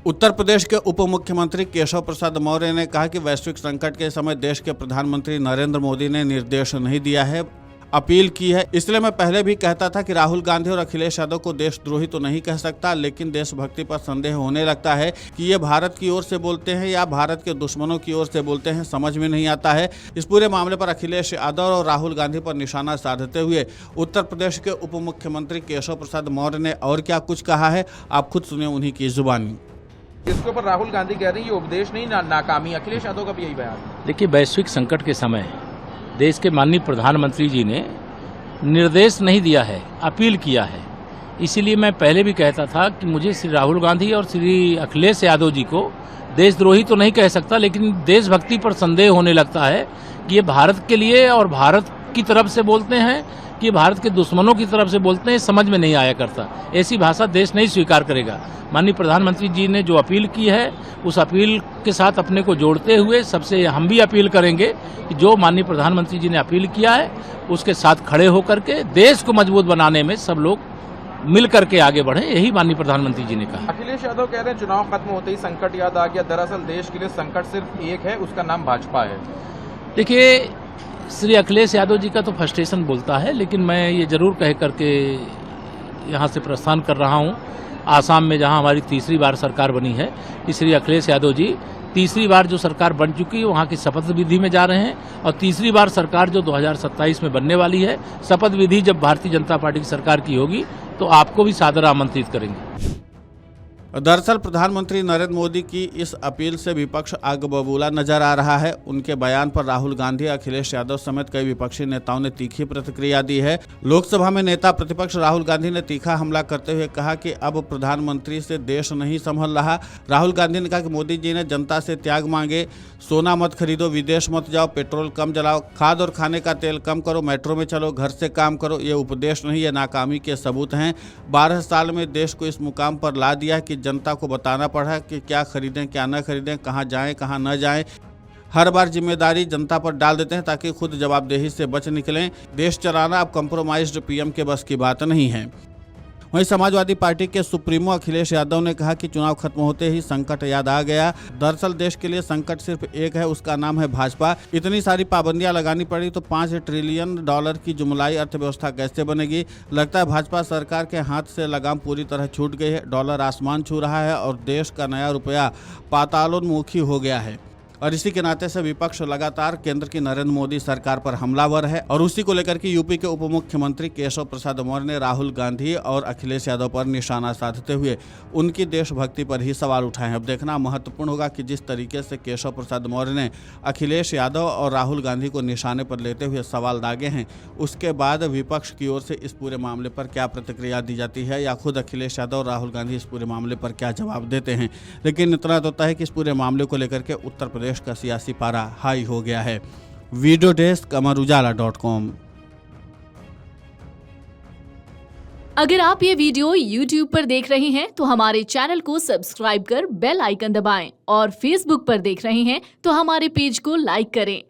उत्तर प्रदेश के उप मुख्यमंत्री केशव प्रसाद मौर्य ने कहा कि वैश्विक संकट के समय देश के प्रधानमंत्री नरेंद्र मोदी ने निर्देश नहीं दिया है, अपील की है। इसलिए मैं पहले भी कहता था कि राहुल गांधी और अखिलेश यादव को देशद्रोही तो नहीं कह सकता, लेकिन देशभक्ति पर संदेह होने लगता है कि ये भारत की ओर से बोलते हैं या भारत के दुश्मनों की ओर से बोलते हैं, समझ में नहीं आता है। इस पूरे मामले पर अखिलेश यादव और राहुल गांधी पर निशाना साधते हुए उत्तर प्रदेश के उप मुख्यमंत्री केशव प्रसाद मौर्य ने और क्या कुछ कहा है, आप खुद सुनिए उन्हीं की जुबानी। इसके ऊपर राहुल गांधी कह रहे हैं ये उपदेश नहीं नाकामी। अखिलेश यादव का भी यही बयान। देखिए, वैश्विक संकट के समय देश के माननीय प्रधानमंत्री जी ने निर्देश नहीं दिया है, अपील किया है। इसीलिए मैं पहले भी कहता था कि मुझे श्री राहुल गांधी और श्री अखिलेश यादव जी को देशद्रोही तो नहीं कह सकता, लेकिन देशभक्ति पर संदेह होने लगता है कि ये भारत के लिए और भारत की तरफ से बोलते हैं कि भारत के दुश्मनों की तरफ से बोलते हैं, समझ में नहीं आया करता। ऐसी भाषा देश नहीं स्वीकार करेगा। माननीय प्रधानमंत्री जी ने जो अपील की है, उस अपील के साथ अपने को जोड़ते हुए सबसे हम भी अपील करेंगे कि जो माननीय प्रधानमंत्री जी ने अपील किया है उसके साथ खड़े होकर के देश को मजबूत बनाने में सब लोग मिल करके आगे बढ़े, यही माननीय प्रधानमंत्री जी ने कहा। अखिलेश यादव कह रहे हैं चुनाव खत्म होते ही संकट याद आ गया। दरअसल देश के लिए संकट सिर्फ एक है, उसका नाम भाजपा है। देखिए, श्री अखिलेश यादव जी का तो फ्रस्ट्रेशन बोलता है, लेकिन मैं ये जरूर कह करके यहाँ से प्रस्थान कर रहा हूँ आसाम में, जहाँ हमारी तीसरी बार सरकार बनी है, कि श्री अखिलेश यादव जी तीसरी बार जो सरकार बन चुकी है वहाँ की शपथ विधि में जा रहे हैं, और तीसरी बार सरकार जो 2027 में बनने वाली है, शपथ विधि जब भारतीय जनता पार्टी की सरकार की होगी तो आपको भी सादर आमंत्रित करेंगे। दरअसल प्रधानमंत्री नरेंद्र मोदी की इस अपील से विपक्ष आग बबूला नजर आ रहा है। उनके बयान पर राहुल गांधी, अखिलेश यादव समेत कई विपक्षी नेताओं ने तीखी प्रतिक्रिया दी है। लोकसभा में नेता प्रतिपक्ष राहुल गांधी ने तीखा हमला करते हुए कहा कि अब प्रधानमंत्री से देश नहीं संभल रहा। राहुल गांधी ने कहा कि मोदी जी ने जनता से त्याग मांगे, सोना मत खरीदो, विदेश मत जाओ, पेट्रोल कम जलाओ, खाद और खाने का तेल कम करो, मेट्रो में चलो, घर से काम करो। ये उपदेश नहीं, ये नाकामी के सबूत हैं। 12 साल में देश को इस मुकाम पर ला दिया कि जनता को बताना पड़ा कि क्या खरीदें क्या न खरीदें, कहां जाएं कहां न जाएं। हर बार जिम्मेदारी जनता पर डाल देते हैं ताकि खुद जवाबदेही से बच निकलें। देश चलाना अब कंप्रोमाइज्ड पीएम के बस की बात नहीं है। वहीं समाजवादी पार्टी के सुप्रीमो अखिलेश यादव ने कहा कि चुनाव खत्म होते ही संकट याद आ गया। दरअसल देश के लिए संकट सिर्फ एक है, उसका नाम है भाजपा। इतनी सारी पाबंदियां लगानी पड़ी तो $5 ट्रिलियन की जुमलाई अर्थव्यवस्था कैसे बनेगी। लगता है भाजपा सरकार के हाथ से लगाम पूरी तरह छूट गई है। डॉलर आसमान छू रहा है और देश का नया रुपया पातालोन्मुखी हो गया है। और इसी के नाते से विपक्ष लगातार केंद्र की नरेंद्र मोदी सरकार पर हमलावर है, और उसी को लेकर के यूपी के उप मुख्यमंत्री केशव प्रसाद मौर्य ने राहुल गांधी और अखिलेश यादव पर निशाना साधते हुए उनकी देशभक्ति पर ही सवाल उठाए हैं। अब देखना महत्वपूर्ण होगा कि जिस तरीके से केशव प्रसाद मौर्य ने अखिलेश यादव और राहुल गांधी को निशाने पर लेते हुए सवाल दागे हैं, उसके बाद विपक्ष की ओर से इस पूरे मामले पर क्या प्रतिक्रिया दी जाती है, या खुद अखिलेश यादव और राहुल गांधी इस पूरे मामले पर क्या जवाब देते हैं। लेकिन इतना तो तय है कि इस पूरे मामले को लेकर के उत्तर प्रदेश का सियासी पारा हाई हो गया है। Video desk amarujala.com। अगर आप ये वीडियो YouTube पर देख रहे हैं तो हमारे चैनल को सब्सक्राइब कर बेल आइकन दबाएं, और Facebook पर देख रहे हैं तो हमारे पेज को लाइक करें।